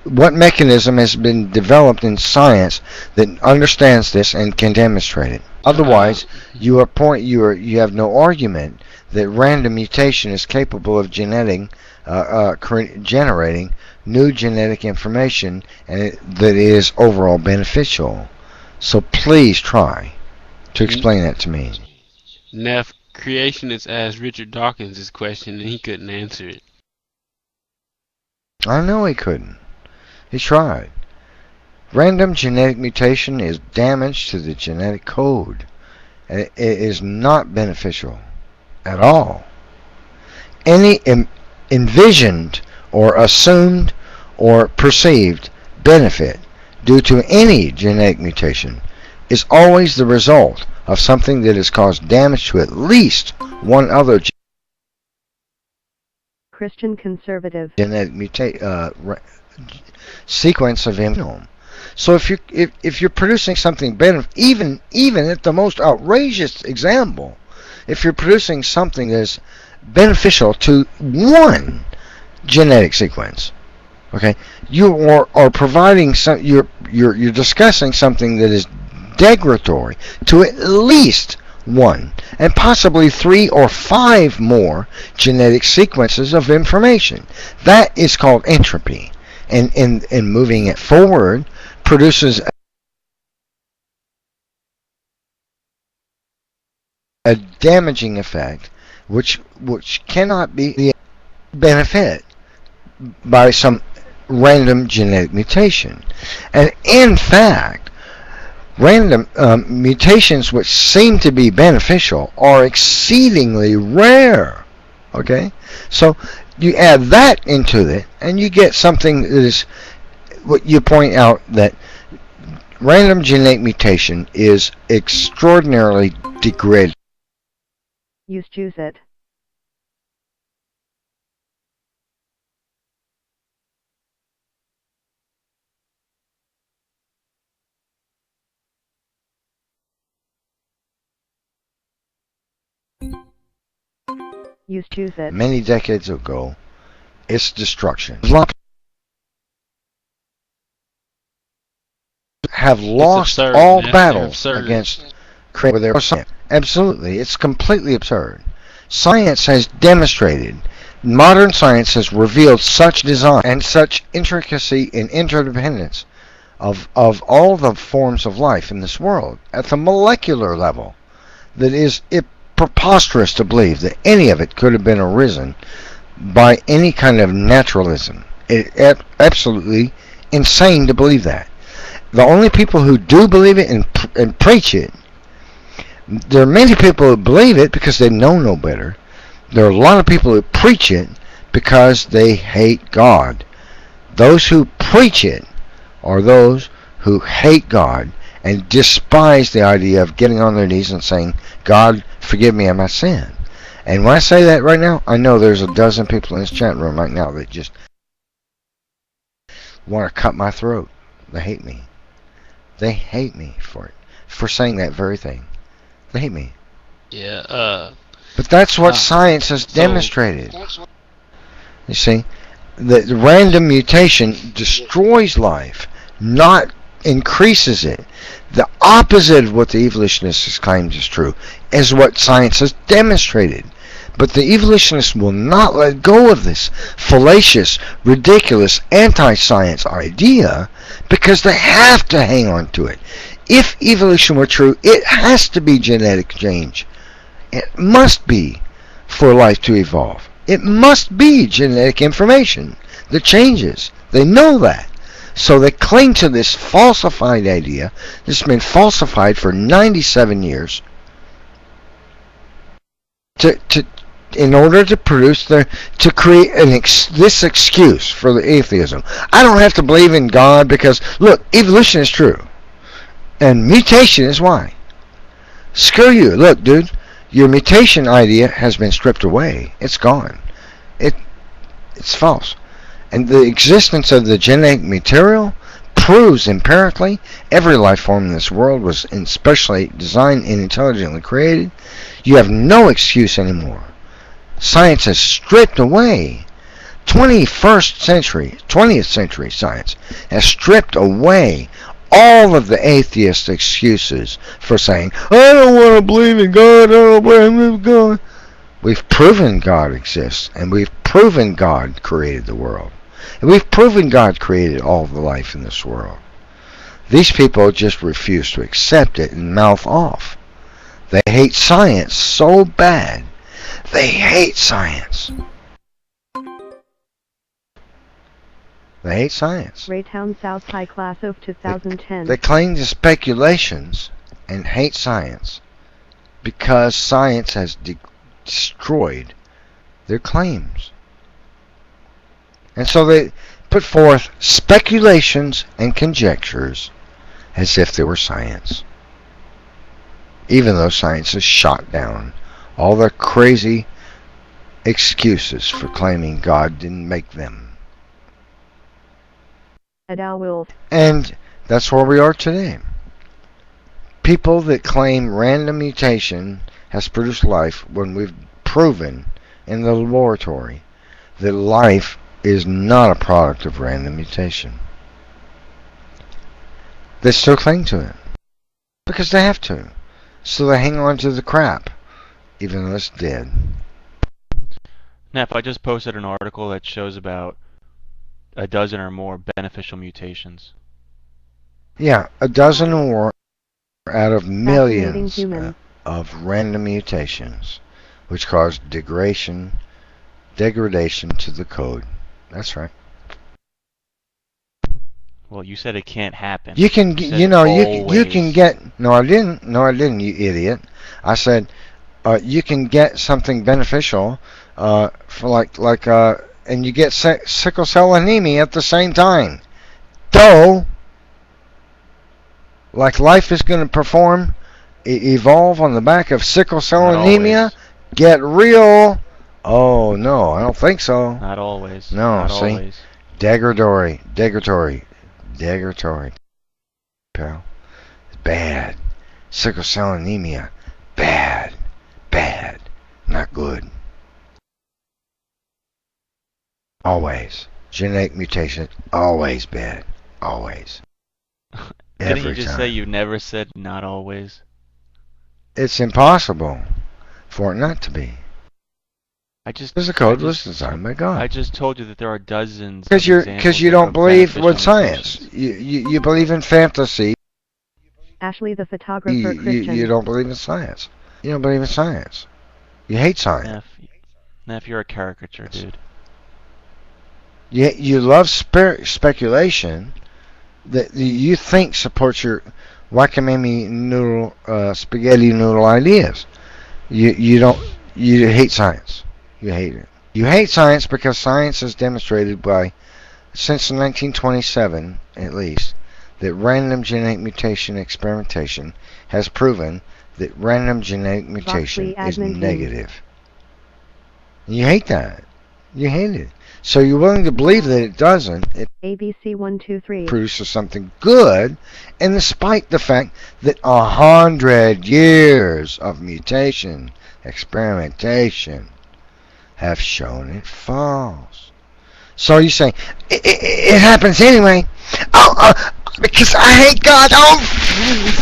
what mechanism has been developed in science that understands this and can demonstrate it? Otherwise, you have no argument that random mutation is capable of generating new genetic information and that is overall beneficial. So please try to explain that to me. Neph, creationists asked Richard Dawkins this question and he couldn't answer it. I know he couldn't. He tried. Random genetic mutation is damage to the genetic code. And it is not beneficial at all. Any envisioned or assumed or perceived benefit due to any genetic mutation is always the result of something that has caused damage to at least one other Christian conservative genetic sequence of genome. So if you're producing something even at the most outrageous example, if you're producing something that's beneficial to one genetic sequence, okay, you are providing some, you're discussing something that is degradatory to at least one and possibly 3 or 5 more genetic sequences of information. That is called entropy, and in moving it forward produces a damaging effect which cannot be benefit by some random genetic mutation. And in fact, random mutations which seem to be beneficial are exceedingly rare. Okay? So you add that into it and you get something that is what you point out, that random genetic mutation is extraordinarily degraded. Choose it. Choose it. Many decades ago, its destruction. Have lost absurd, all man. battles against their science. Absolutely, it's completely absurd. Science has demonstrated, modern science has revealed such design and such intricacy and interdependence of all the forms of life in this world at the molecular level that is preposterous to believe that any of it could have been arisen by any kind of naturalism. It's absolutely insane to believe that. The only people who do believe it and preach it, there are many people who believe it because they know no better. There are a lot of people who preach it because they hate God. Those who preach it are those who hate God and despise the idea of getting on their knees and saying, God, forgive me of my sin. And when I say that right now, I know there's a dozen people in this chat room right now that just want to cut my throat. They hate me. They hate me for it, for saying that very thing. They hate me. Yeah, But that's what science has demonstrated. You see, the random mutation destroys life, not increases it. The opposite of what the evolutionists claimed is true is what science has demonstrated. But the evolutionists will not let go of this fallacious, ridiculous, anti-science idea because they have to hang on to it. If evolution were true, it has to be genetic change. It must be for life to evolve. It must be genetic information that changes. They know that. So they cling to this falsified idea that's been falsified for 97 years in order to produce to create this excuse for the atheism. I don't have to believe in God because, look, evolution is true. And mutation is why. Screw you. Look, dude, your mutation idea has been stripped away. It's gone. It's false. And the existence of the genetic material proves empirically every life form in this world was specially designed and intelligently created. You have no excuse anymore. Science has stripped away 20th century science has stripped away all of the atheist excuses for saying, I don't want to believe in God, I don't believe in God. We've proven God exists, and we've proven God created the world. And we've proven God created all the life in this world. These people just refuse to accept it and mouth off. They hate science so bad. They hate science. They hate science. Raytown South High Class of 2010. They cling to speculations and hate science because science has destroyed their claims. And so they put forth speculations and conjectures as if they were science. Even though science has shot down all their crazy excuses for claiming God didn't make them. And that's where we are today. People that claim random mutation has produced life when we've proven in the laboratory that life is not a product of random mutation. They still cling to it because they have to. So they hang on to the crap, even though it's dead. Neph, I just posted an article that shows about a dozen or more beneficial mutations. Yeah, a dozen or more out of Fascinating millions human. of random mutations, which cause degradation to the code. That's right. Well, you said it can't happen. You can, you can get. No, I didn't. No, I didn't. You idiot. I said you can get something beneficial for and you get sickle cell anemia at the same time. Though, like life is going to evolve on the back of sickle cell Not anemia. always. Get real. Oh no, I don't think so. Not always. No, Not see, always. degradatory, pal. It's bad. Sickle cell anemia, bad, not good. Always. Genetic mutation, always bad. Always. Didn't you Every just time. say you've never said not always? It's impossible for it not to be. Because the code was designed by God. I just told you that there are dozens. Because you don't believe with science. You believe in fantasy. Ashley the photographer Christian. You don't believe in science. You don't believe in science. You hate science. Neff, you're a caricature, dude. You love speculation that you think supports your wackamamie noodle, spaghetti noodle ideas. You hate science. You hate it. You hate science because science has demonstrated since 1927 at least, that random genetic mutation experimentation has proven that random genetic mutation is negative. You hate that. You hate it. So you're willing to believe that it doesn't. It ABC123 produces something good, and despite the fact that 100 years of mutation experimentation have shown it false. So you say it happens anyway. Because I hate God. Oh,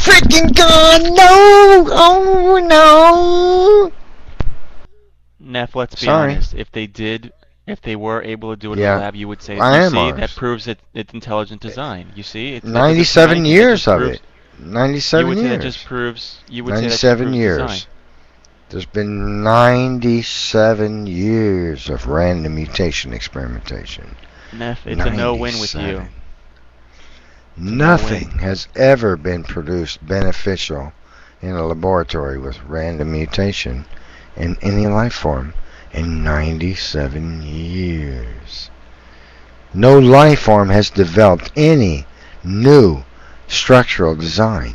freaking God! No! Oh no! Neff, let's be honest. If they were able to do it in the lab, you would say, that proves it's intelligent design. You see, it's 97 years of it. 97 years. You would say that just proves. You would 97 say years. Design. There's been 97 years of random mutation experimentation. Neff, it's a no-win with you. Nothing has ever been produced beneficial in a laboratory with random mutation in any life form in 97 years. No life form has developed any new structural design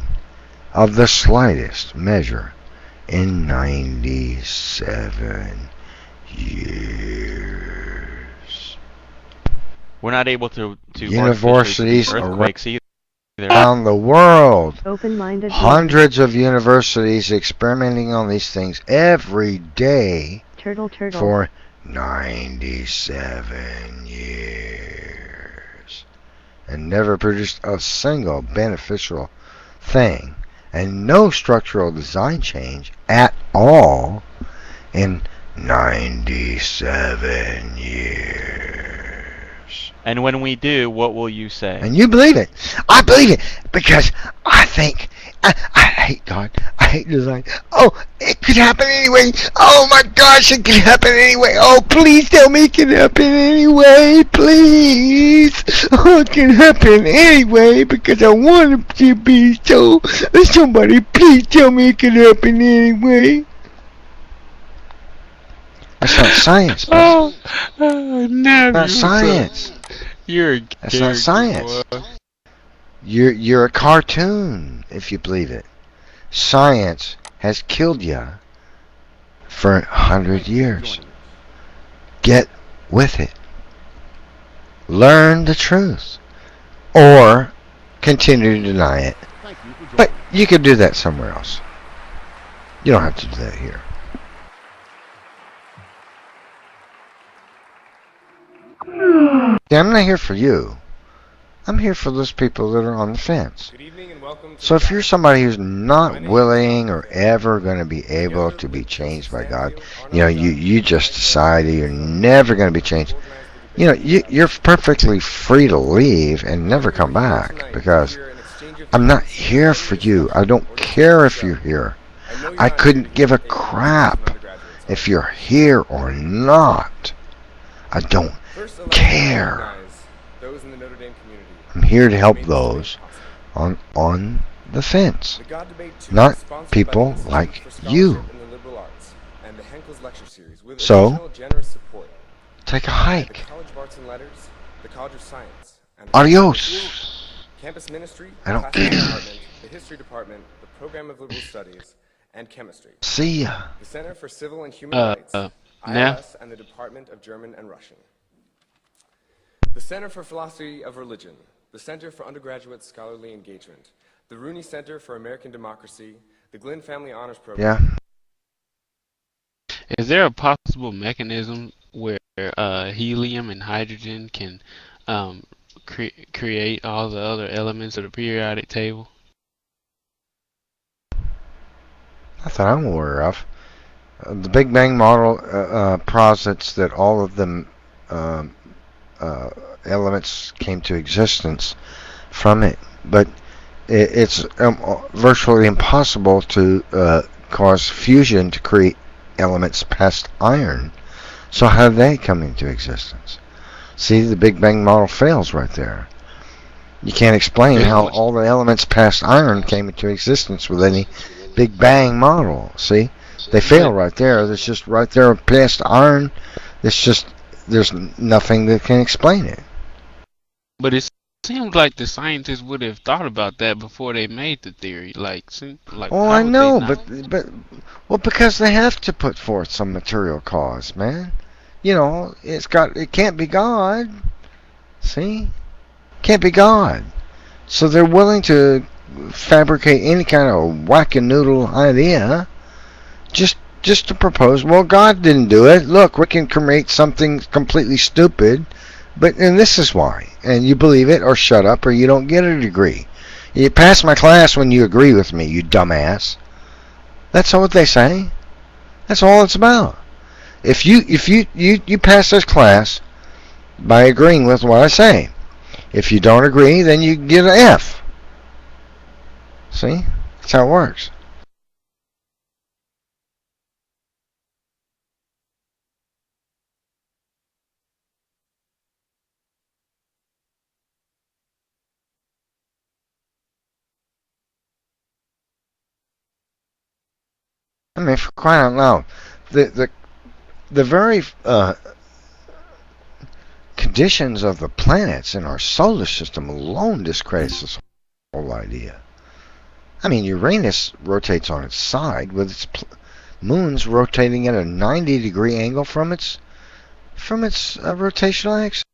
of the slightest measure in 97 years. We're not able to universities earthquakes either. Around the world, open-minded hundreds of universities experimenting on these things every day turtle for 97 years and never produced a single beneficial thing and no structural design change at all in 97 years. And when we do, what will you say? And you believe it. I believe it because I think I hate God. I hate design. Oh, it could happen anyway. Oh my gosh, it could happen anyway. Oh, please tell me it can happen anyway. Please. Oh, it can happen anyway because I want it to be so. Somebody please tell me it can happen anyway. That's not science. No, not science. That's not science. You're a cartoon if you believe it. Science has killed you for 100 years. Get with it. Learn the truth. Or continue to deny it. But you could do that somewhere else. You don't have to do that here. See, I'm not here for you. I'm here for those people that are on the fence. So if you're somebody who's not willing or ever going to be able to be changed by God, you just decide that you're never going to be changed. You're perfectly free to leave and never come back because I'm not here for you. I don't care if you're here. I couldn't give a crap if you're here or not. I don't care. I'm here to help those on the fence, not people like you. So, take a hike. Adios. I don't care. The History Department, the Program of Liberal Studies, and Chemistry. See ya. The Center for Civil and Human Rights, ILS, and the Department of German and Russian. The Center for Philosophy of Religion, the Center for Undergraduate Scholarly Engagement, the Rooney Center for American Democracy, the Glenn Family Honors Program. Yeah. Is there a possible mechanism where helium and hydrogen can create all the other elements of the periodic table? Not that I'm aware of. The Big Bang model posits that all of them elements came to existence from it, but it's virtually impossible to cause fusion to create elements past iron. So how do they come into existence? See, the Big Bang model fails right there. You can't explain how all the elements past iron came into existence with any Big Bang model. See, they fail right there. There's just right there past iron. There's nothing that can explain it. But it seems like the scientists would have thought about that before they made the theory. Oh, I know, but because they have to put forth some material cause, man. It can't be God. See, can't be God. So they're willing to fabricate any kind of whack-a-noodle idea, just to propose. Well, God didn't do it. Look, we can create something completely stupid. And this is why. And you believe it or shut up or you don't get a degree. You pass my class when you agree with me, you dumbass. That's all what they say. That's all it's about. If you pass this class by agreeing with what I say. If you don't agree, then you get an F. See? That's how it works. I mean, for crying out loud, the very conditions of the planets in our solar system alone discredits this whole idea. I mean, Uranus rotates on its side with its moons rotating at a 90-degree angle from its rotational axis.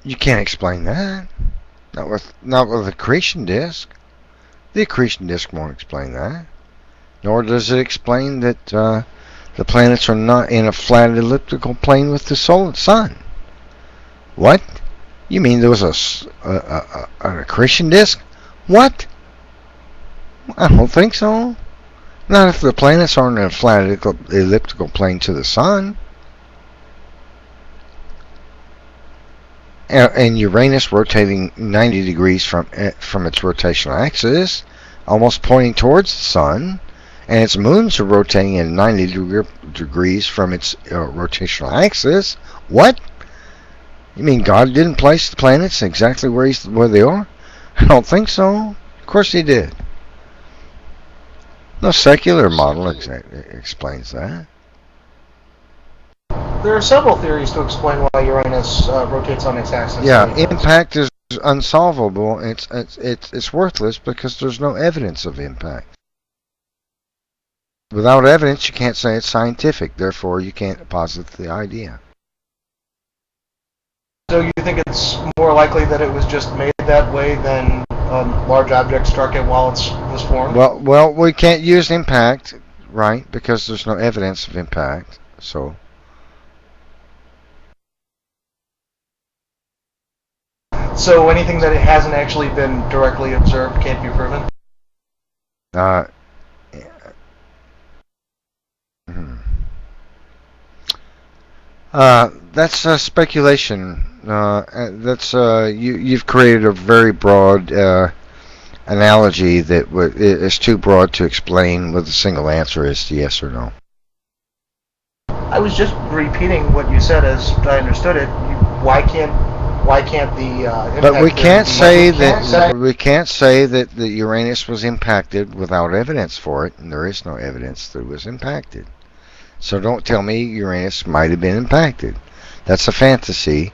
You can't explain that. Not with a creation disk. The accretion disk won't explain that. Nor does it explain that the planets are not in a flat elliptical plane with the sun. What? You mean there was an accretion disk? What? I don't think so. Not if the planets aren't in a flat elliptical plane to the sun. And Uranus rotating 90 degrees from its rotational axis, almost pointing towards the sun, and its moons are rotating at 90 degrees from its rotational axis. What? You mean God didn't place the planets exactly where they are? I don't think so. Of course he did. No secular model explains that. There are several theories to explain why Uranus rotates on its axis. Yeah, impact is unsolvable. It's worthless because there's no evidence of impact. Without evidence, you can't say it's scientific. Therefore, you can't posit the idea. So you think it's more likely that it was just made that way than a large object struck it while it was formed? Well, we can't use impact, right? Because there's no evidence of impact. So. So anything that it hasn't actually been directly observed can't be proven? That's speculation. You've created a very broad analogy that is too broad to explain with a single answer as to yes or no. I was just repeating what you said as I understood it. Why can't the impact? But we can't say that the Uranus was impacted without evidence for it, and there is no evidence that it was impacted. So don't tell me Uranus might have been impacted. That's a fantasy.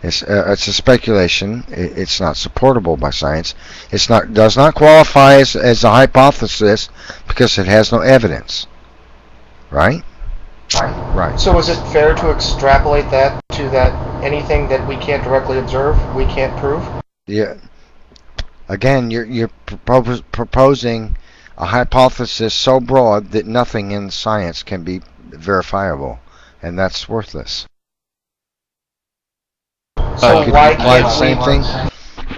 It's a speculation. It's not supportable by science. Does not qualify as a hypothesis because it has no evidence. Right? Right. So is it fair to extrapolate that to that anything that we can't directly observe, we can't prove? Yeah. Again, you're proposing a hypothesis so broad that nothing in science can be verifiable, and that's worthless. So why can't the same thing?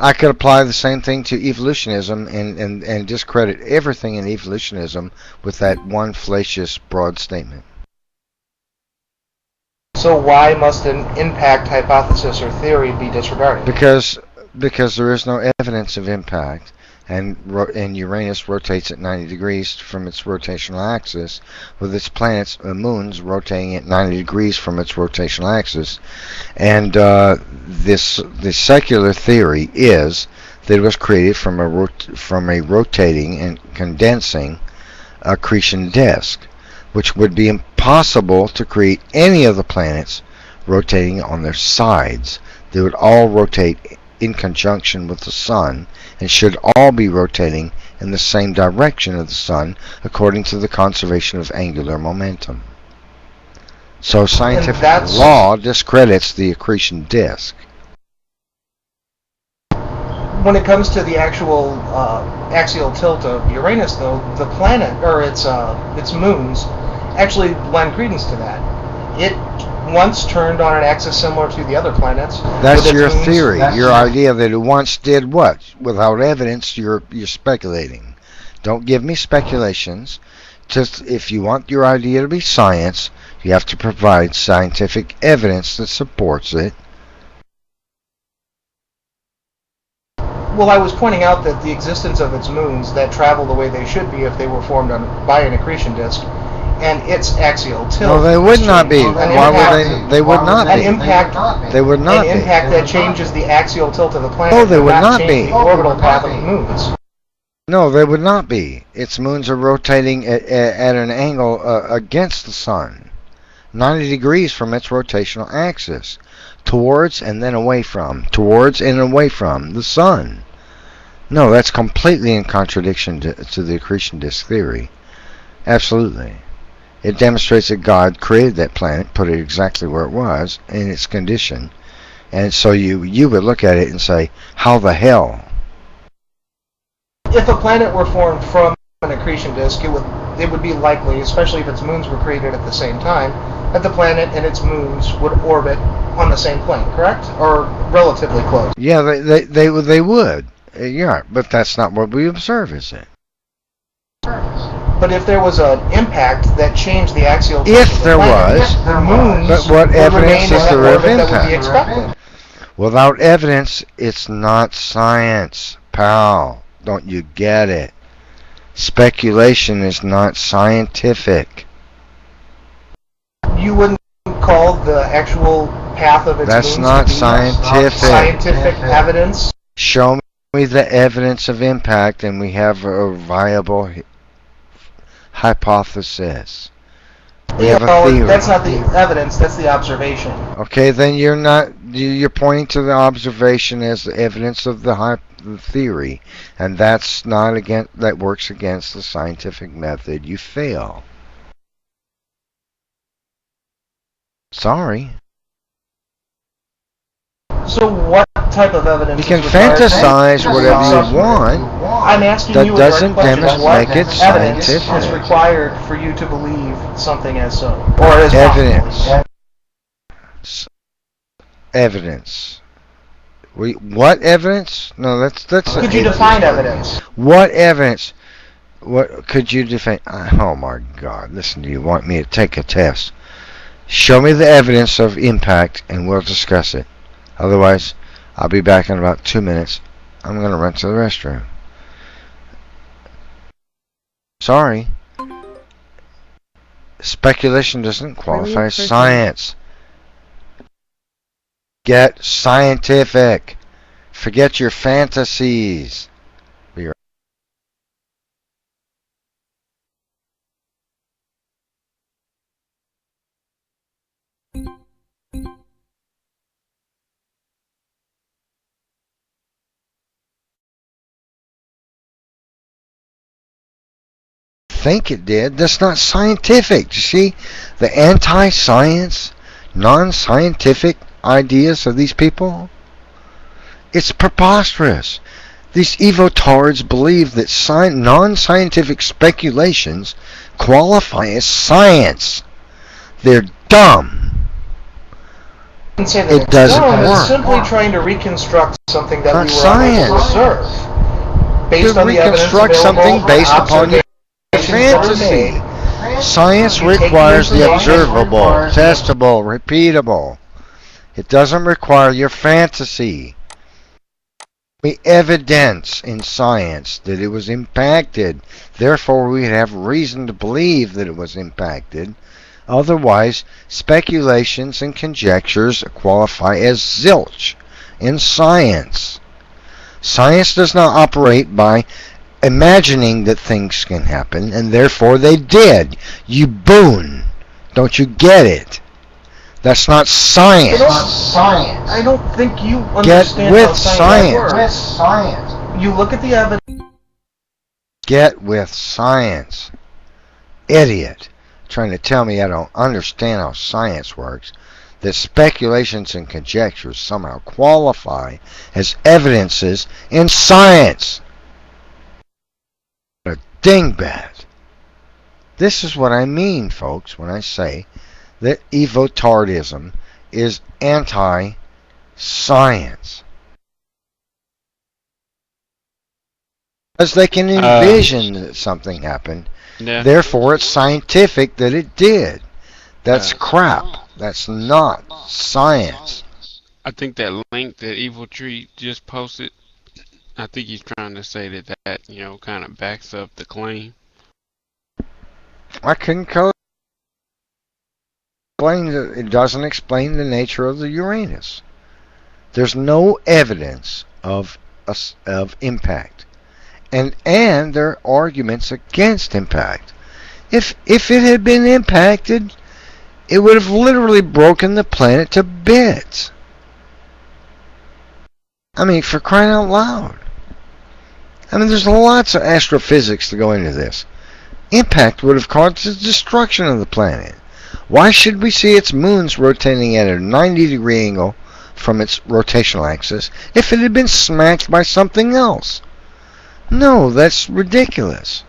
I could apply the same thing to evolutionism and discredit everything in evolutionism with that one fallacious broad statement. So why must an impact hypothesis or theory be disregarded? Because there is no evidence of impact, and Uranus rotates at 90 degrees from its rotational axis, with its planets and moons rotating at 90 degrees from its rotational axis. And this secular theory is that it was created from a rotating and condensing accretion disk, which would be impossible to create any of the planets rotating on their sides. They would all rotate in conjunction with the sun and should all be rotating in the same direction of the sun according to the conservation of angular momentum. So scientific law discredits the accretion disk. When it comes to the actual axial tilt of Uranus, though, the planet or its moons actually lend credence to that. It once turned on an axis similar to the other planets. That's your theory. Your idea that it once did what? Without evidence, you're speculating. Don't give me speculations. Just if you want your idea to be science, you have to provide scientific evidence that supports it. Well, I was pointing out that the existence of its moons that travel the way they should be if they were formed by an accretion disk, and its axial tilt. No, they would not be. Why would they? They would not be. An impact. They would not be. An impact that changes the axial tilt of the planet. No, they would not be. The orbital path of the moons. No, they would not be. Its moons are rotating at an angle against the sun, 90 degrees from its rotational axis, towards and then away from, towards and away from the sun. No, that's completely in contradiction to the accretion disk theory. Absolutely. It demonstrates that God created that planet, put it exactly where it was, in its condition. And so you would look at it and say, how the hell? If a planet were formed from an accretion disk, it would be likely, especially if its moons were created at the same time, that the planet and its moons would orbit on the same plane, correct? Or relatively close. Yeah, they would. Yeah, but that's not what we observe, is it? But if there was an impact that changed the axial tilt If of the there planet, was, the moons but what would evidence remain is in there that of orbit that would be impact? expected. Without evidence, it's not science, pal. Don't you get it? Speculation is not scientific. You wouldn't call the actual path of its That's moons not to be scientific. scientific evidence? Show me the evidence of impact, and we have a viable hypothesis. We have a theory. That's not the evidence. That's the observation. Okay, then you're pointing to the observation as the evidence of the theory, and that works against the scientific method. You fail. Sorry. So what type of evidence? You can is required? fantasize whatever you want. I'm asking That you doesn't what make it evidence scientific. is required for you to believe something as so, or as Evidence. Evidence. What evidence? No, that's. Could you define evidence? What evidence? What could you define? Oh my God! Listen, do you want me to take a test? Show me the evidence of impact, and we'll discuss it. Otherwise, I'll be back in about 2 minutes. I'm going to run to the restroom. Sorry. Speculation doesn't qualify as science. Get scientific. Forget your fantasies. Think it did. That's not scientific. You see, the anti-science, non-scientific ideas of these people, it's preposterous. These evotards believe that non-scientific speculations qualify as science. They're dumb. It doesn't work. It's simply trying to reconstruct something that Not we were science. able to observe. Based To on the evidence reconstruct something available, based upon your observations that were fantasy. made. Science You take the requires the information, observable, testable, repeatable. It doesn't require your fantasy. We evidence in science that it was impacted. Therefore, we have reason to believe that it was impacted. Otherwise, speculations and conjectures qualify as zilch in science. Science does not operate by imagining that things can happen, and therefore they did. You boon. Don't you get it? That's not science. I don't think you Get understand with how science works. science. You look at the evidence. Get with science. Idiot. Trying to tell me I don't understand how science works. That speculations and conjectures somehow qualify as evidences in science. A dingbat. This is what I mean, folks, when I say that evotardism is anti-science. Because they can envision that something happened. Yeah. Therefore, it's scientific that it did. That's crap. That's not science. I think that link that Evil Tree just posted, I think he's trying to say that kind of backs up the claim. I couldn't it doesn't explain the nature of the Uranus. There's no evidence of impact. And there are arguments against impact. If it had been impacted, it would have literally broken the planet to bits. I mean, for crying out loud. I mean, there's lots of astrophysics to go into this. Impact would have caused the destruction of the planet. Why should we see its moons rotating at a 90-degree angle from its rotational axis if it had been smacked by something else? No, that's ridiculous.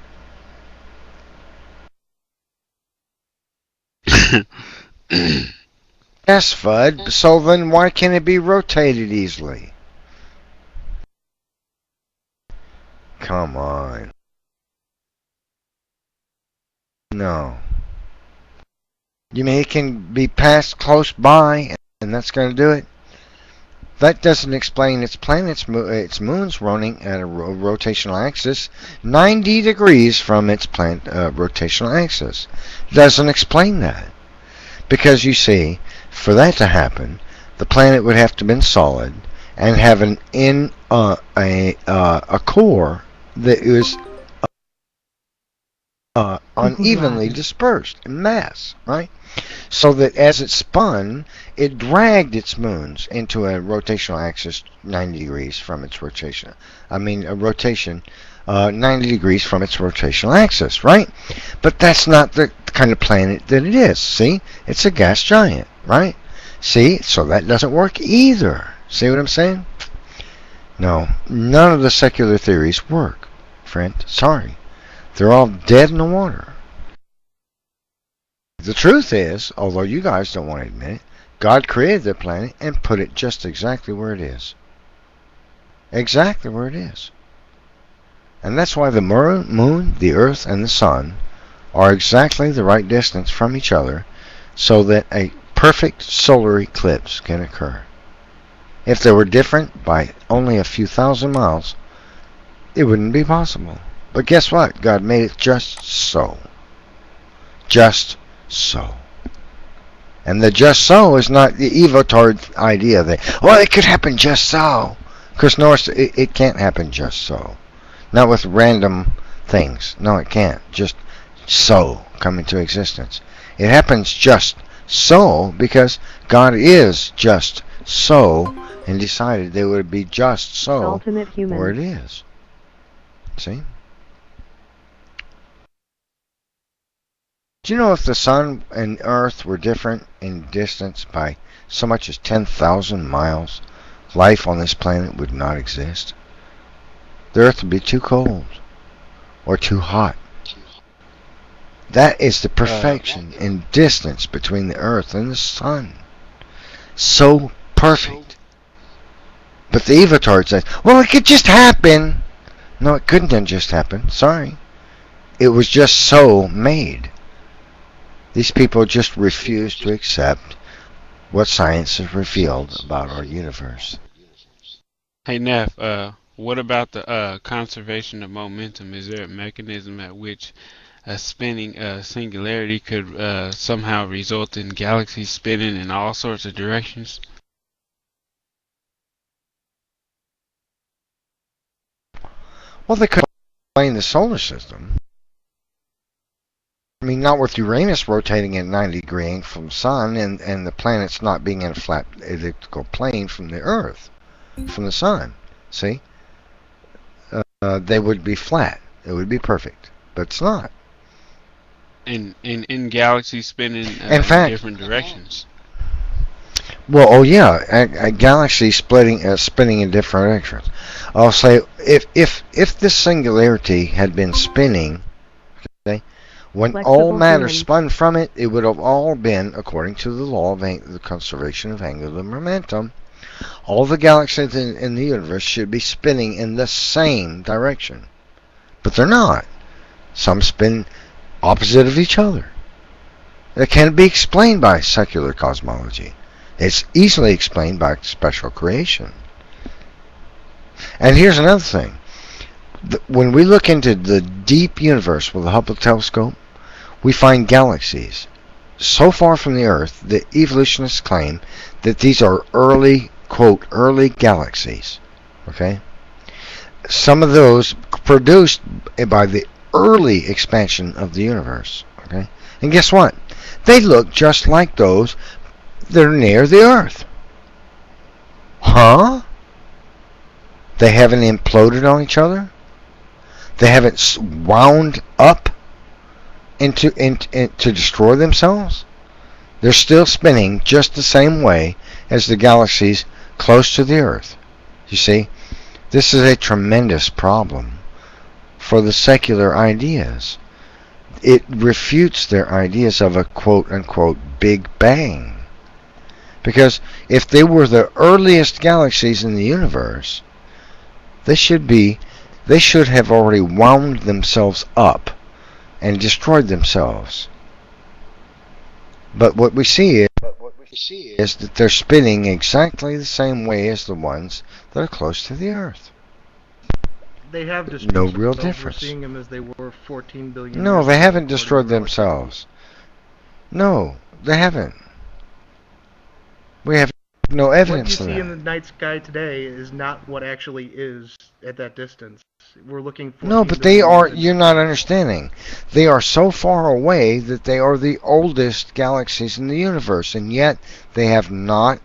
Yes, Fudd. So then why can't it be rotated easily? Come on. No. You mean it can be passed close by and that's going to do it? That doesn't explain its planets, its moons running at a rotational axis 90 degrees from its rotational axis. Doesn't explain that. Because you see, for that to happen, the planet would have to have been solid and have a core that is unevenly dispersed in mass, right? So that as it spun, it dragged its moons into a rotational axis 90 degrees from its rotation. A rotation 90 degrees from its rotational axis, right? But that's not the kind of planet that it is. See? It's a gas giant, right? See? So that doesn't work either. See what I'm saying? No, none of the secular theories work, friend. Sorry. They're all dead in the water. The truth is, although you guys don't want to admit it, God created the planet and put it just exactly where it is. Exactly where it is. And that's why the moon, the earth, and the sun are exactly the right distance from each other so that a perfect solar eclipse can occur. If they were different by only a few thousand miles, it wouldn't be possible. But guess what? God made it just so. Just so. And the just so is not the evotard idea that, well, it could happen just so. Because no, it can't happen just so. Not with random things. No, it can't. Just so come into existence. It happens just so because God is just so and decided they would be just so Ultimate human. where it is. See? Do you know if the sun and earth were different in distance by so much as 10,000 miles, life on this planet would not exist? The earth would be too cold or too hot. That is the perfection in distance between the earth and the sun. So perfect. But the evotard says, well, it could just happen. No, it couldn't have just happened. Sorry. It was just so made. These people just refuse to accept what science has revealed about our universe. Hey, Neff, what about the conservation of momentum? Is there a mechanism at which a spinning singularity could somehow result in galaxies spinning in all sorts of directions? Well, they could explain the solar system. I mean, not with Uranus rotating at 90 degree angle from the sun and the planets not being in a flat elliptical plane from the Earth, from the sun. See? They would be flat. It would be perfect. But it's not. In galaxies spinning in fact, different directions. Well, oh yeah, a galaxy spinning in different directions. I'll say if this singularity had been spinning, okay, when all matter spun from it, it would have all been according to the law of the conservation of angular momentum. All the galaxies in the universe should be spinning in the same direction, but they're not. Some spin opposite of each other. It can't be explained by secular cosmology. It's easily explained by special creation. And here's another thing. When we look into the deep universe with the Hubble telescope, we find galaxies so far from the Earth that evolutionists claim that these are early, quote, early galaxies. Okay? Some of those produced by the early expansion of the universe. Okay? And guess what? They look just like those that are near the Earth. Huh? They haven't imploded on each other? They haven't wound up to destroy themselves? They're still spinning just the same way as the galaxies close to the Earth. You see, this is a tremendous problem for the secular ideas. It refutes their ideas of a quote-unquote Big Bang. Because if they were the earliest galaxies in the universe, they should have already wound themselves up and destroyed themselves. But what we see is that they're spinning exactly the same way as the ones that are close to the Earth. They have destroyed no real difference. We're seeing them as they were 14 billion No, years they ago, haven't destroyed themselves. No, they haven't. We have no evidence of what you that. see in the night sky today is not what actually is at that distance. We're looking for. No, but they are, you're not understanding. They are so far away that they are the oldest galaxies in the universe, and yet they have not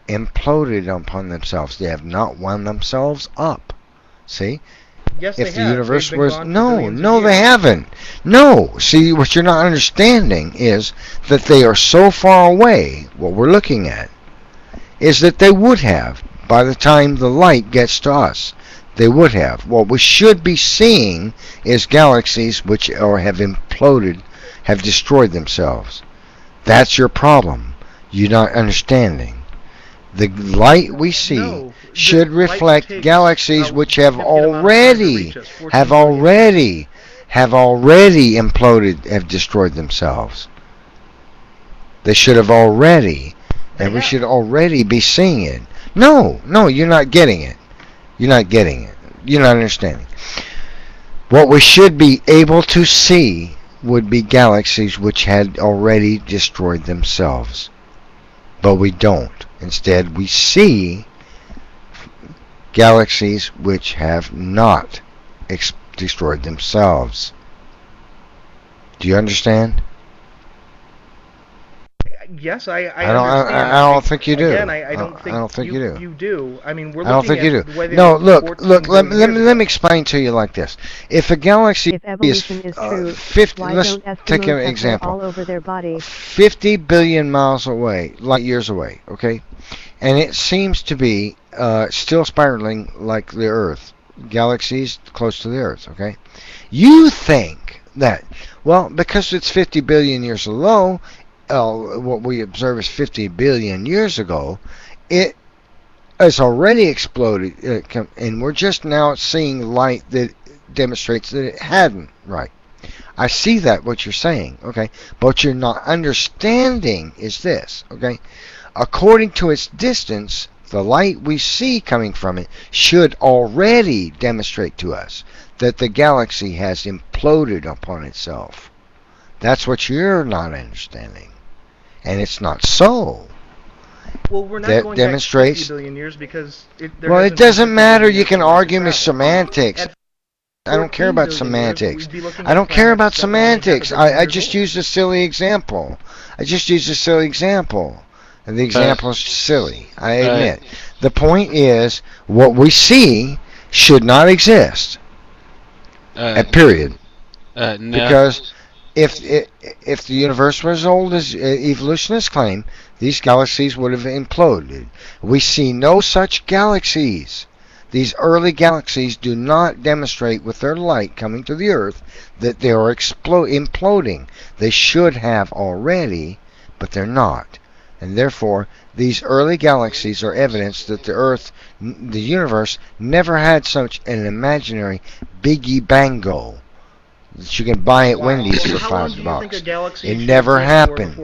imploded upon themselves. They have not wound themselves up. See? Yes, if they the have. universe They've been was gone for no, billions of no, they years. haven't. No, see, what you're not understanding is that they are so far away. What we're looking at is that they would have, by the time the light gets to us, they would have. What we should be seeing is galaxies which have imploded, have destroyed themselves. That's your problem. You're not understanding. The light we see should reflect galaxies which have already imploded, have destroyed themselves. They should have already, and we should already be seeing it. No, you're not getting it. You're not getting it. You're not understanding. What we should be able to see would be galaxies which had already destroyed themselves. But we don't. Instead, we see galaxies which have not destroyed themselves. Do you understand? Yes, I understand. I don't think you do. Again, I don't think you do. You do. I mean, we're I don't looking think you at do. the way they No, were look. 14 Let me explain to you like this. If a galaxy If evolution is true, 50, why let's don't take an Eskimos have example. all over their body? 50 billion miles away, light years away, okay? And it seems to be still spiraling like the Earth. Galaxies close to the Earth, okay? You think that, well, because it's 50 billion years low, what we observe is 50 billion years ago, it has already exploded, and we're just now seeing light that demonstrates that it hadn't, right? I see that, what you're saying, okay? But what you're not understanding is this, okay? According to its distance, the light we see coming from it should already demonstrate to us that the galaxy has imploded upon itself. That's what you're not understanding. And it's not so. Well, we're not that going demonstrates, back 50 billion years because it doesn't matter. You can argue with semantics. I don't care about semantics. I don't care about semantics. I just used a silly example. And the example is silly, I admit. The point is, what we see should not exist. Period. No. Because if the universe was as old as evolutionists claim, these galaxies would have imploded. We see no such galaxies. These early galaxies do not demonstrate with their light coming to the Earth that they are imploding. They should have already, but they're not. And therefore, these early galaxies are evidence that the Earth, the universe, never had such an imaginary biggie bango that you can buy at Wendy's for $5. It never happened.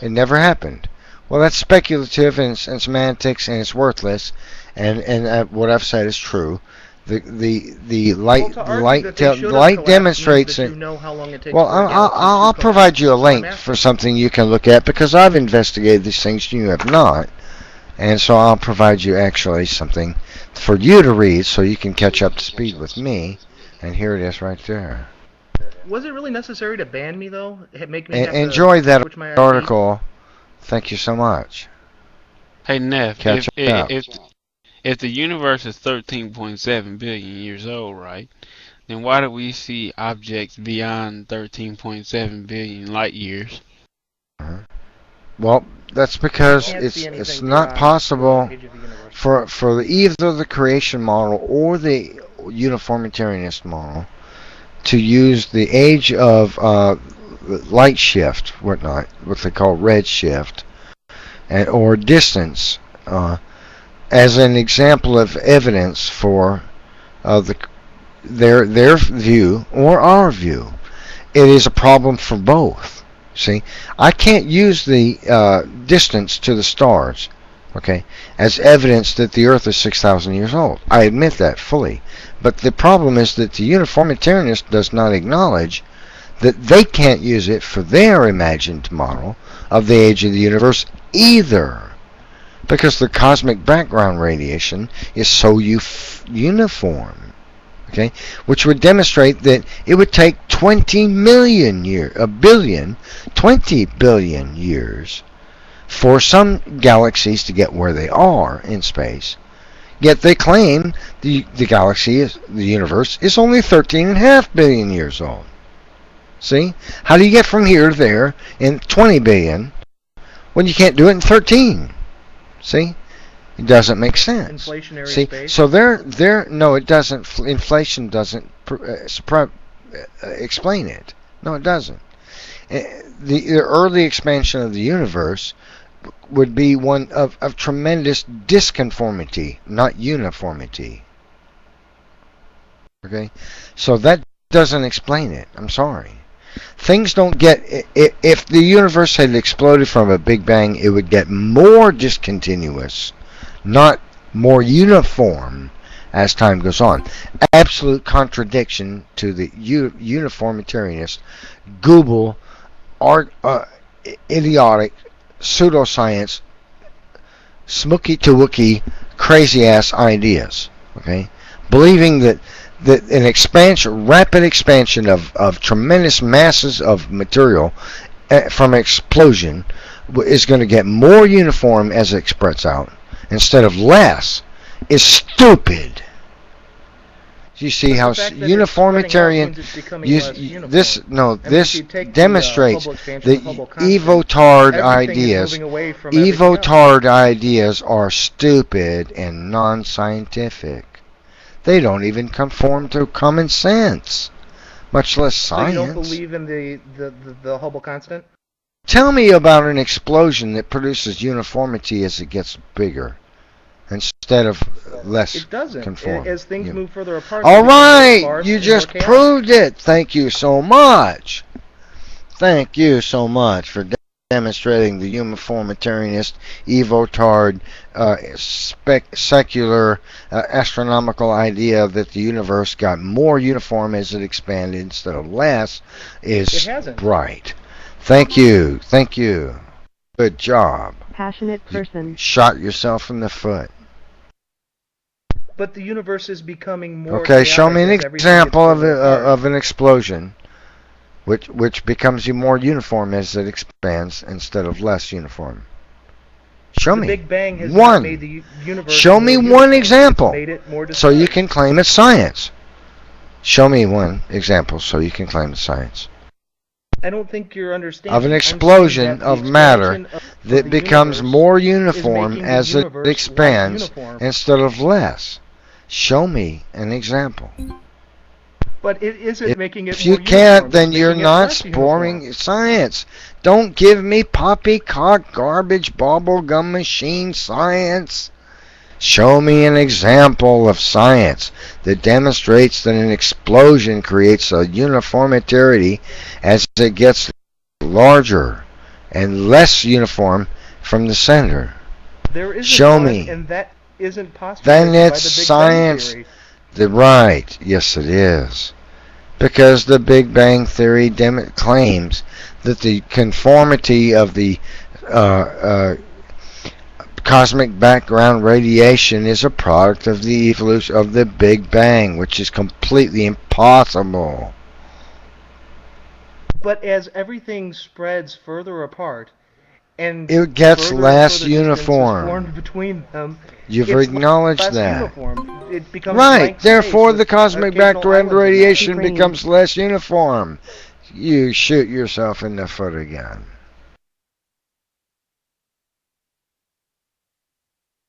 It never happened. Well, that's speculative and semantics, and it's worthless. And what I've said is true. The light demonstrates it. Well, I'll provide you a link for something you can look at, because I've investigated these things and you have not, and so I'll provide you actually something for you to read so you can catch up to speed with me. And here it is right there. Was it really necessary to ban me though? Make me enjoy that article. Thank you so much. Hey Neff, Catch up. If the universe is 13.7 billion years old, right, then why do we see objects beyond 13.7 billion light years? Well, that's because it's not possible for either the creation model or the uniformitarianist model to use the age of light shift, what they call red shift, or distance, as an example of evidence for their view or our view. It is a problem for both. See, I can't use the distance to the stars, okay, as evidence that the Earth is 6,000 years old. I admit that fully. But the problem is that the uniformitarianist does not acknowledge that they can't use it for their imagined model of the age of the universe either, because the cosmic background radiation is so uniform. Okay, which would demonstrate that it would take 20 billion years for some galaxies to get where they are in space. Yet they claim the universe is only 13.5 billion years old. See? How do you get from here to there in 20 billion when you can't do it in 13? See? It doesn't make sense. Inflationary See, space? so no, it doesn't. Inflation doesn't explain it. No, it doesn't. The early expansion of the universe would be one of tremendous disconformity, not uniformity. Okay, so that doesn't explain it. I'm sorry. Things don't get. If the universe had exploded from a Big Bang, it would get more discontinuous, not more uniform as time goes on. Absolute contradiction to the uniformitarianist, Google, idiotic, pseudoscience, smooky-to-wookie, crazy-ass ideas. Okay, believing that an rapid expansion of tremendous masses of material from explosion is going to get more uniform as it spreads out instead of less is stupid. You see how uniformitarian this demonstrates the evotard ideas. Evotard ideas are stupid and non-scientific. They don't even conform to common sense, much less science. So you don't believe in the Hubble constant? Tell me about an explosion that produces uniformity as it gets bigger, instead of less. It doesn't. Conform. As things move further apart. All right, you just proved it. Thank you so much. Thank you so much for demonstrating the uniformitarianist, evotard, secular, astronomical idea that the universe got more uniform as it expanded instead of less is right. Thank you. Thank you. Good job. Passionate person. You shot yourself in the foot. But the universe is becoming more. Okay, show me an example of an explosion which becomes more uniform as it expands instead of less uniform. Show me. The Big Bang has one. Made the universe show me one example so so you can claim it's science. Show me one example so you can claim it's science. I don't think you're understanding. Of an explosion of matter that becomes more uniform as it expands instead of less. Show me an example. But it isn't making it if you can't, then you're not exploring science. Don't give me poppycock, garbage, bubblegum machine science. Show me an example of science that demonstrates that an explosion creates a uniformitarity as it gets larger and less uniform from the center. There isn't Show me. And that isn't possible. Then it's science. Right. Yes, it is. Because the Big Bang Theory claims that the conformity of the cosmic background radiation is a product of the evolution of the Big Bang, which is completely impossible. But as everything spreads further apart, and it gets less uniform. Formed between them, you've acknowledged that. Uniform. It becomes right. Therefore, the cosmic background radiation becomes less uniform. You shoot yourself in the foot again.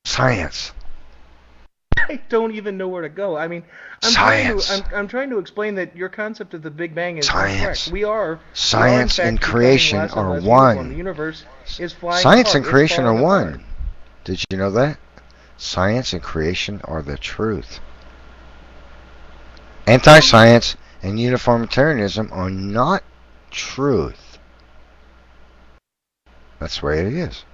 Science. I don't even know where to go. I mean, I'm trying to explain that your concept of the Big Bang is incorrect. Science and creation are one. The universe is flying Science apart. and creation are one. Apart. Did you know that? Science and creation are the truth. Anti-science and uniformitarianism are not truth. That's the way it is.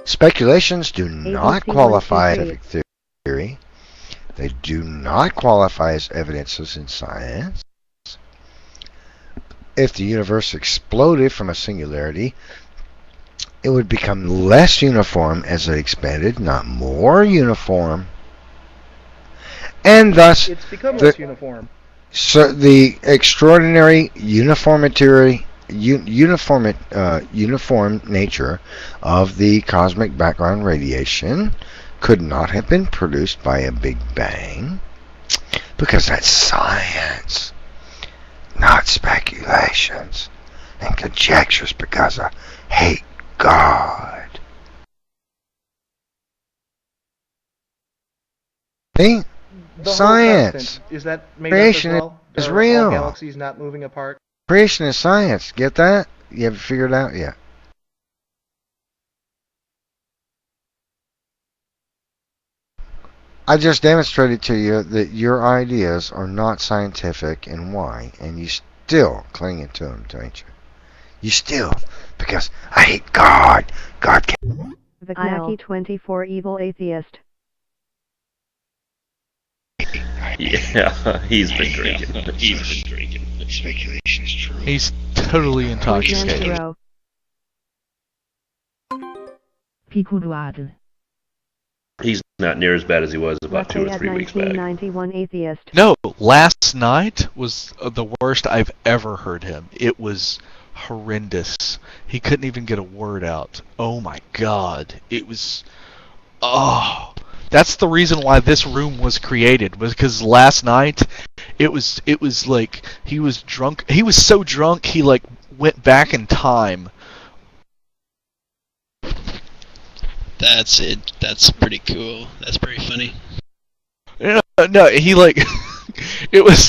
Speculations do not qualify as scientific theory. They do not qualify as evidences in science. If the universe exploded from a singularity, it would become less uniform as it expanded, not more uniform. And thus, it's become less uniform. So the extraordinary uniform nature of the cosmic background radiation could not have been produced by a Big Bang, because that's science, not speculations and conjectures because I hate God. See? The Science. Is that made Creation up as well? is real. All galaxies not moving apart. Creation is science. Get that? You haven't figured it out yet. I just demonstrated to you that your ideas are not scientific and why, and you still clinging to them, don't you? You still, because I hate God. God can't. Vagnaki 24 evil atheist. Yeah, he's been drinking. Speculation is true. He's totally intoxicated. He's not near as bad as he was about 2 or 3 weeks back. Atheist. No, last night was the worst I've ever heard him. It was horrendous. He couldn't even get a word out. Oh my God. It was... Oh... That's the reason why this room was created, was because last night it was like he was drunk. He was so drunk he like went back in time. That's it. That's pretty cool. That's pretty funny. No, he like it was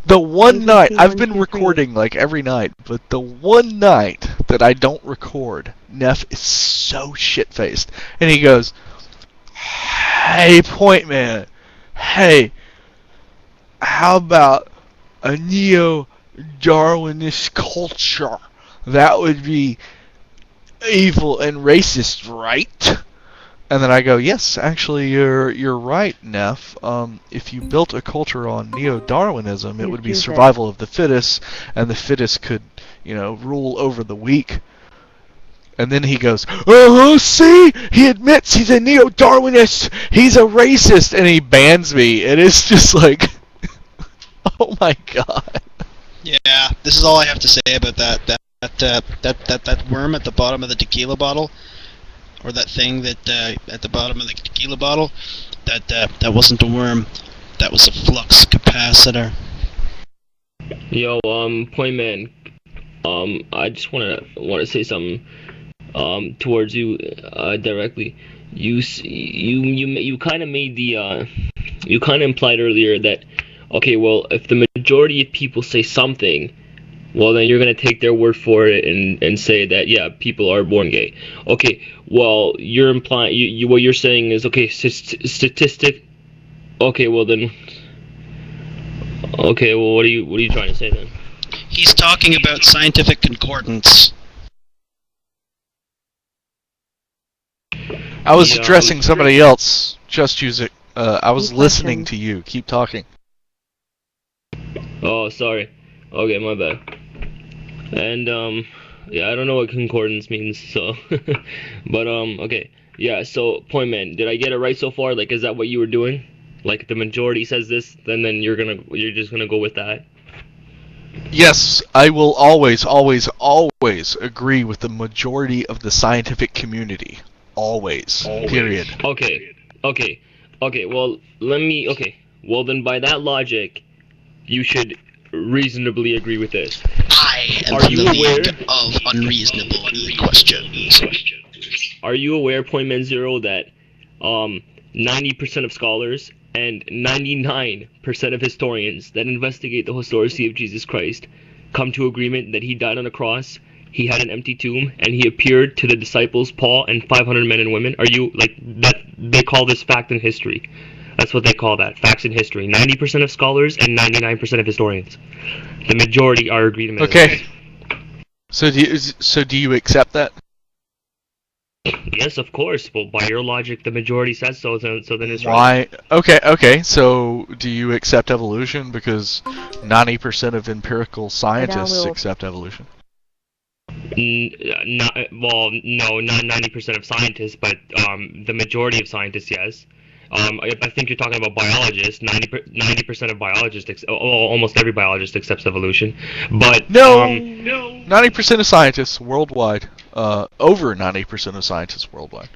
the one night I've been recording like every night, but the one night that I don't record, Neph is so shit-faced, and he goes, "Hey, Point Man, hey, how about a neo-Darwinist culture? That would be evil and racist, right?" And then I go, "Yes, actually, you're right, Neph. If you built a culture on neo-Darwinism, it would be survival of the fittest, and the fittest could, rule over the weak." And then he goes, "Oh, see? He admits he's a neo-Darwinist. He's a racist," and he bans me. And it's just like, oh my God. Yeah, this is all I have to say about that worm at the bottom of the tequila bottle, or that thing that at the bottom of the tequila bottle. That wasn't a worm. That was a flux capacitor. Yo, Point Man. I just want to say something. Towards you directly. You kind of made the you kind of implied earlier that, okay, well, if the majority of people say something, well, then you're gonna take their word for it and say that, yeah, people are born gay. Okay, well, you're implying what you're saying is, okay, statistic. Okay, well then. Okay, well, what are you trying to say then? He's talking about scientific concordance. I was addressing somebody else. Just use it. I was listening to you. Keep talking. Oh, sorry. Okay, my bad. And yeah, I don't know what concordance means. So, but okay, yeah. So, Point Man, did I get it right so far? Like, is that what you were doing? Like, the majority says this, then you're just gonna go with that? Yes, I will always agree with the majority of the scientific community. Always. Period. Okay. Well, well then by that logic, you should reasonably agree with this. I am from the League of Unreasonable Questions. Are you aware, Point Man Zero, that 90% of scholars and 99% of historians that investigate the historicity of Jesus Christ come to agreement that he died on a cross, he had an empty tomb, and he appeared to the disciples, Paul, and 500 men and women? Are you, like, that? They call this fact in history. That's what they call that, facts in history. 90% of scholars and 99% of historians. The majority are agreement. Okay. So do you accept that? Yes, of course. Well, by your logic, the majority says so. So then it's right. Okay. So do you accept evolution because 90% of empirical scientists accept evolution? No, not 90% of scientists, but the majority of scientists, yes. I think you're talking about biologists. 90% of biologists, almost every biologist accepts evolution. But no, 90% of scientists worldwide, over 90% of scientists worldwide.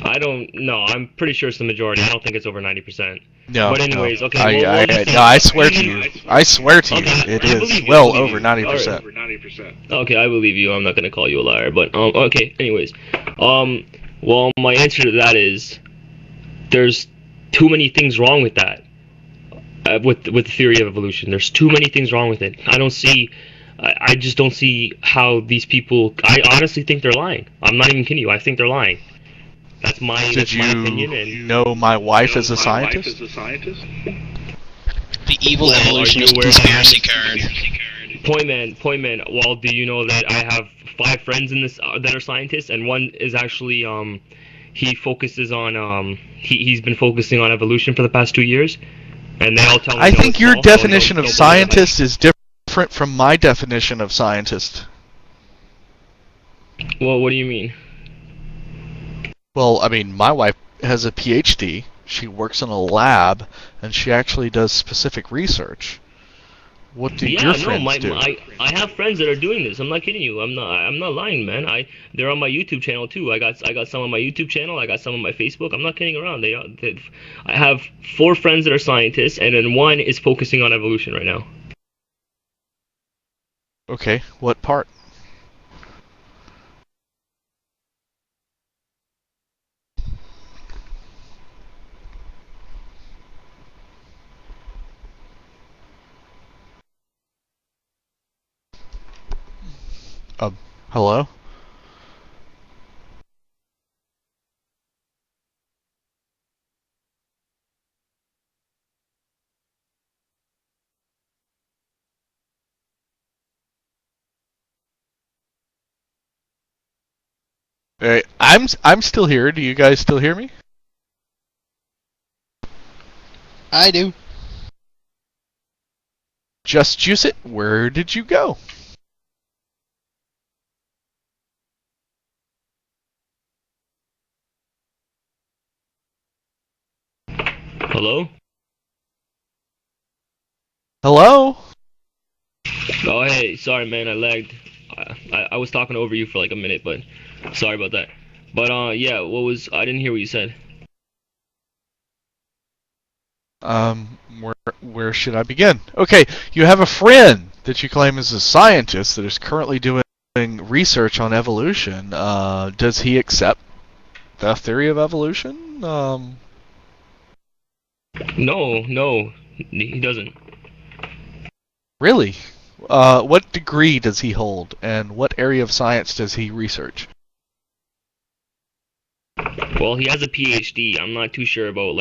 I don't know. I'm pretty sure it's the majority. I don't think it's over 90%. No. But anyways, no. Okay. I swear to you. I swear to you, it is well over 90%. Okay, I believe you. I'm not gonna call you a liar. But okay. Anyways, well, my answer to that is there's too many things wrong with that. With the theory of evolution, there's too many things wrong with it. I just don't see how these people. I honestly think they're lying. I'm not even kidding you. I think they're lying. That's my opinion. Did you know my wife is a scientist? The evil evolutionist conspiracy card. Point man. Well, do you know that I have 5 friends in this that are scientists, and one is actually he focuses on he's been focusing on evolution for the past 2 years, and they all tell me. I think your definition of scientist is different from my definition of scientist. Well, what do you mean? Well, I mean, my wife has a PhD. She works in a lab, and she actually does specific research. What do your friends do? I have friends that are doing this. I'm not kidding you. I'm not lying, man. They're on my YouTube channel too. I got some on my YouTube channel. I got some on my Facebook. I'm not kidding around. I have 4 friends that are scientists, and then one is focusing on evolution right now. Okay, what part? Hello? I'm still here. Do you guys still hear me? I do. Just juice it. Where did you go? Hello? Hello? Oh, hey, sorry, man, I lagged. I was talking over you for like a minute, but sorry about that. But, yeah, I didn't hear what you said. Where should I begin? Okay, you have a friend that you claim is a scientist that is currently doing research on evolution. Does he accept the theory of evolution? No, he doesn't. Really? What degree does he hold, and what area of science does he research? Well, he has a PhD. I'm not too sure about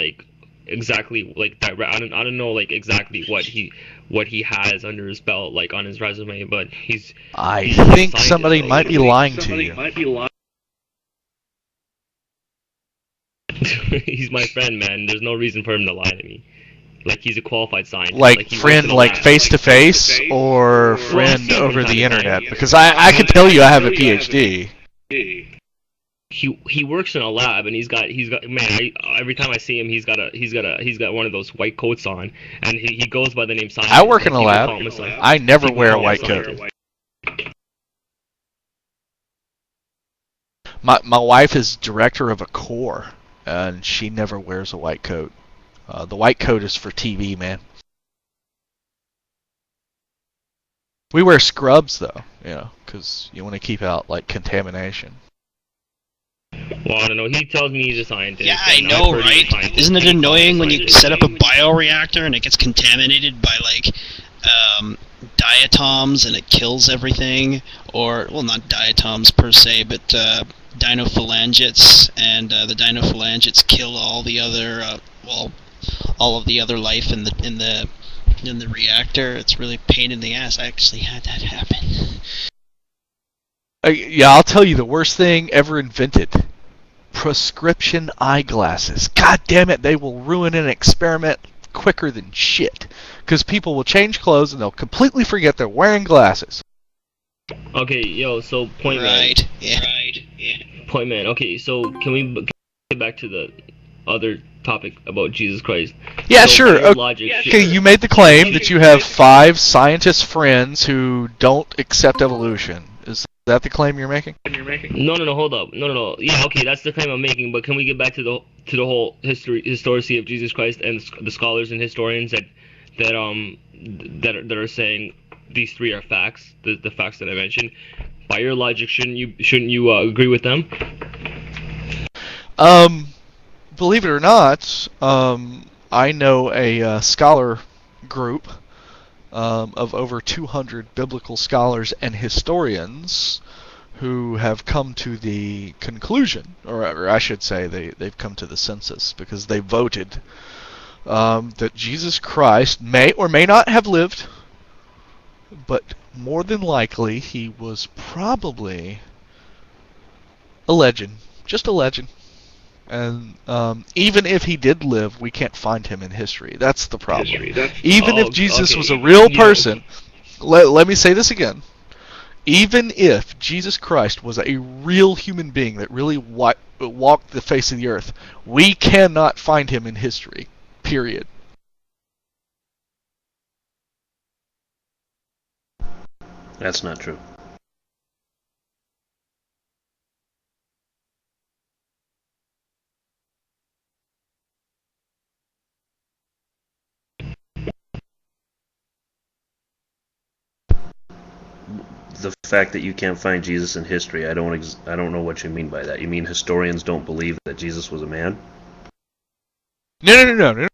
exactly that. I don't know exactly what he has under his belt, on his resume. But I think somebody might be lying to you. He's my friend, man. There's no reason for him to lie to me. He's a qualified scientist. Friend, face to face, or friend over the internet? Because I can tell you I have a PhD. He works in a lab, and he's got man. Every time I see him, he's got one of those white coats on, and he goes by the name scientist. I work in a lab. I never wear a white coat. My wife is director of a corps, and she never wears a white coat. The white coat is for TV, man. We wear scrubs though, because you want to keep out like contamination. Well, I don't know. He tells me he's a scientist. Yeah, I know, right? Isn't it annoying when you set up a bioreactor and it gets contaminated by like diatoms and it kills everything? Or, well, not diatoms per se, but dinophalangates, and the dinophalangates kill all the other, all of the other life in the reactor. It's really a pain in the ass. I actually had that happen. Yeah, I'll tell you the worst thing ever invented. Prescription eyeglasses. God damn it, they will ruin an experiment quicker than shit. Because people will change clothes and they'll completely forget they're wearing glasses. Okay, yo, so point man. Yeah. Point man. Okay, so can we get back to the other topic about Jesus Christ? Yeah, so sure. Okay, you made the claim that you have 5 scientist friends who don't accept evolution. Is that the claim you're making? No, hold up. No. Yeah, okay, that's the claim I'm making. But can we get back to the whole historicity of Jesus Christ and the scholars and historians that are saying these 3 are facts, the facts that I mentioned? By your logic, shouldn't you agree with them? Believe it or not, I know a scholar group of over 200 biblical scholars and historians who have come to the conclusion, or I should say they've come to the census because they voted that Jesus Christ may or may not have lived, but more than likely he was probably a legend, just a legend. And even if he did live, we can't find him in history. That's the problem. Even if Jesus was a real person, let me say this again. Even if Jesus Christ was a real human being that really walked the face of the earth, we cannot find him in history. Period. That's not true. The fact that you can't find Jesus in history, I don't know what you mean by that. You mean historians don't believe that Jesus was a man? No.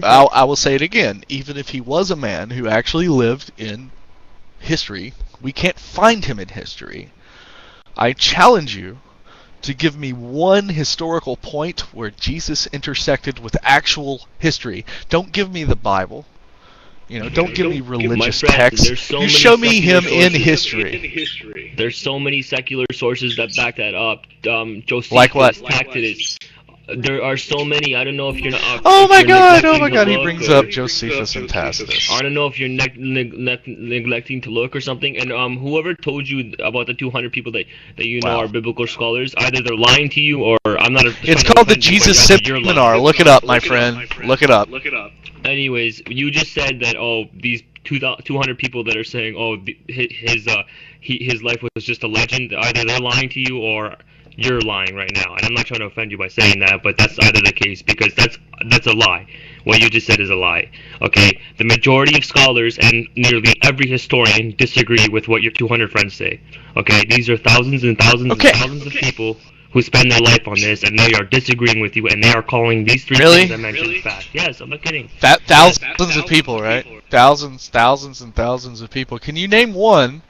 I will say it again. Even if he was a man who actually lived in history, we can't find him in history. I challenge you to give me one historical point where Jesus intersected with actual history. Don't give me the Bible. Don't give me religious texts. You show me him in history. There's so many secular sources that back that up. Josephus, like what? Tacitus. There are so many. I don't know if you're not. Oh my God! He brings up Josephus and Tacitus. I don't know if you're neglecting to look or something. And whoever told you about the 200 people that you know are biblical scholars, either they're lying to you or I'm not. It's called the Jesus Seminar. Look it up, my friend. Look it up. Anyways, you just said that these 200 people that are saying his life was just a legend. Either they're lying to you or you're lying right now. And I'm not trying to offend you by saying that, but that's either the case because that's a lie. What you just said is a lie. Okay, the majority of scholars and nearly every historian disagree with what your 200 friends say. Okay, these are thousands and thousands and thousands of people who spend their life on this, and they are disagreeing with you, and they are calling these 3 things I mentioned fact. Yes, I'm not kidding. Thousands of people, right? Thousands and thousands of people. Can you name one?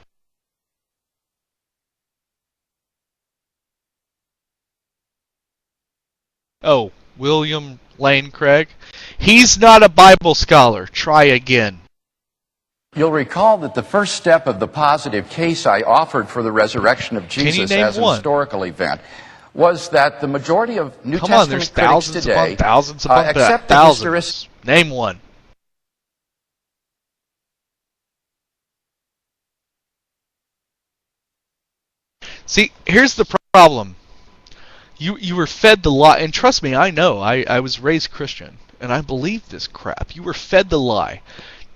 Oh, William Lane Craig. He's not a Bible scholar. Try again. You'll recall that the first step of the positive case I offered for the resurrection of Jesus as an historical event was that the majority of New Testament critics today accept the historicity. Name one. See, here's the problem. You were fed the lie, and trust me, I know. I was raised Christian, and I believe this crap. You were fed the lie.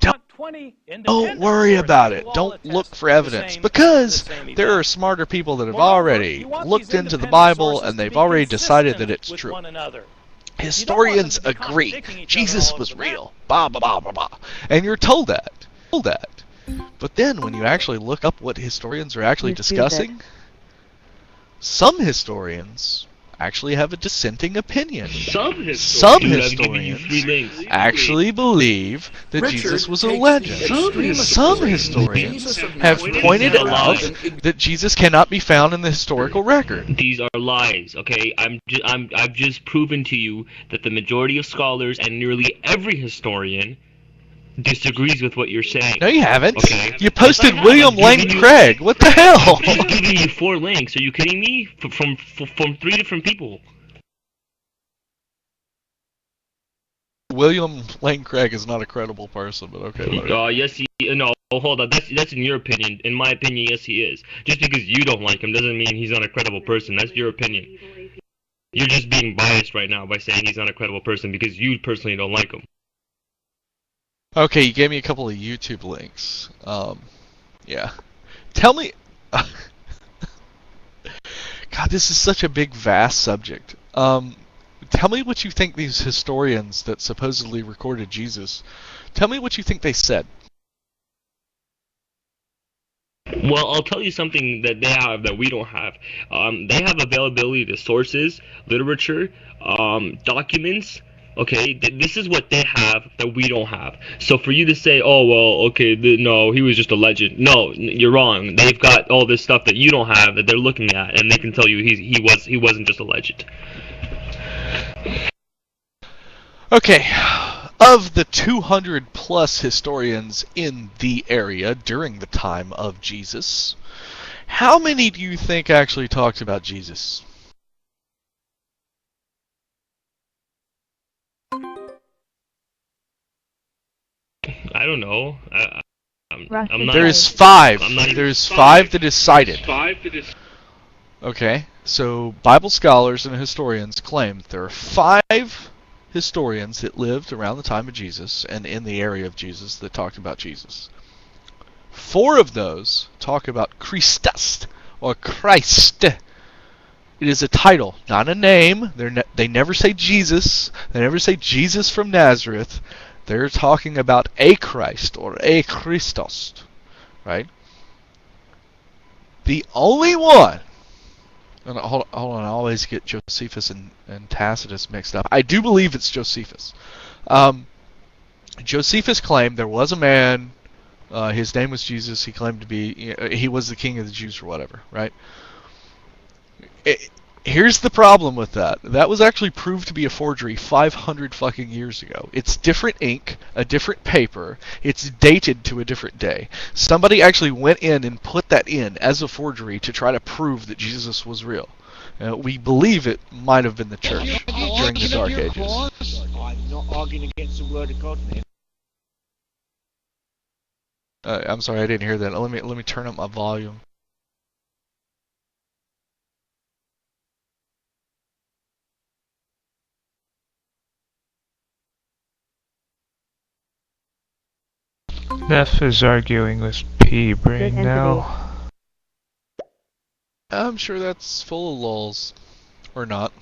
Don't worry about it. Don't look for evidence, because there are smarter people that have already looked into the Bible, and they've already decided that it's true. Historians agree. Jesus was real. Blah, blah, blah, blah, blah. And you're told that. But then when you actually look up what historians are actually discussing, some historians actually have a dissenting opinion. Some historians actually believe that Jesus was a legend. Some historians have pointed out that Jesus cannot be found in the historical record. These are lies, okay? I've just proven to you that the majority of scholars and nearly every historian disagrees with what you're saying. No, you haven't. Okay. You posted William Lane Craig. What the hell? I'm just giving you 4 links. Are you kidding me? From 3 different people. William Lane Craig is not a credible person, but okay. Yes, no, hold on. That's in your opinion. In my opinion, yes, he is. Just because you don't like him doesn't mean he's not a credible person. That's your opinion. You're just being biased right now by saying he's not a credible person because you personally don't like him. Okay, you gave me a couple of YouTube links. Yeah. Tell me... God, this is such a big, vast subject. Tell me what you think these historians that supposedly recorded Jesus, tell me what you think they said. Well, I'll tell you something that they have that we don't have. They have availability to sources, literature, documents. Okay, this is what they have that we don't have. So for you to say, oh, well, okay, no, he was just a legend. No, you're wrong. They've got all this stuff that you don't have that they're looking at, and they can tell you he wasn't just a legend. Okay, of the 200 plus historians in the area during the time of Jesus, how many do you think actually talked about Jesus? I don't know. I'm not, There's 5. There's 5 that is cited. Okay, so Bible scholars and historians claim that there are 5 historians that lived around the time of Jesus and in the area of Jesus that talked about Jesus. 4 of those talk about Christus, or Christ. It is a title, not a name. They never say Jesus. They never say Jesus from Nazareth. They're talking about a Christ, or a Christos, right? The only one... Hold on, I always get Josephus and Tacitus mixed up. I do believe it's Josephus. Josephus claimed there was a man, his name was Jesus, he claimed to be, he was the king of the Jews or whatever, right? Here's the problem with that. That was actually proved to be a forgery 500 fucking years ago. It's different ink, a different paper, it's dated to a different day. Somebody actually went in and put that in as a forgery to try to prove that Jesus was real. We believe it might have been the church during the Dark Ages. I'm not arguing against the word of God, man. I'm sorry, I didn't hear that. Let me turn up my volume. Neph is arguing with P-Brain now. I'm sure that's full of lulz. Or not.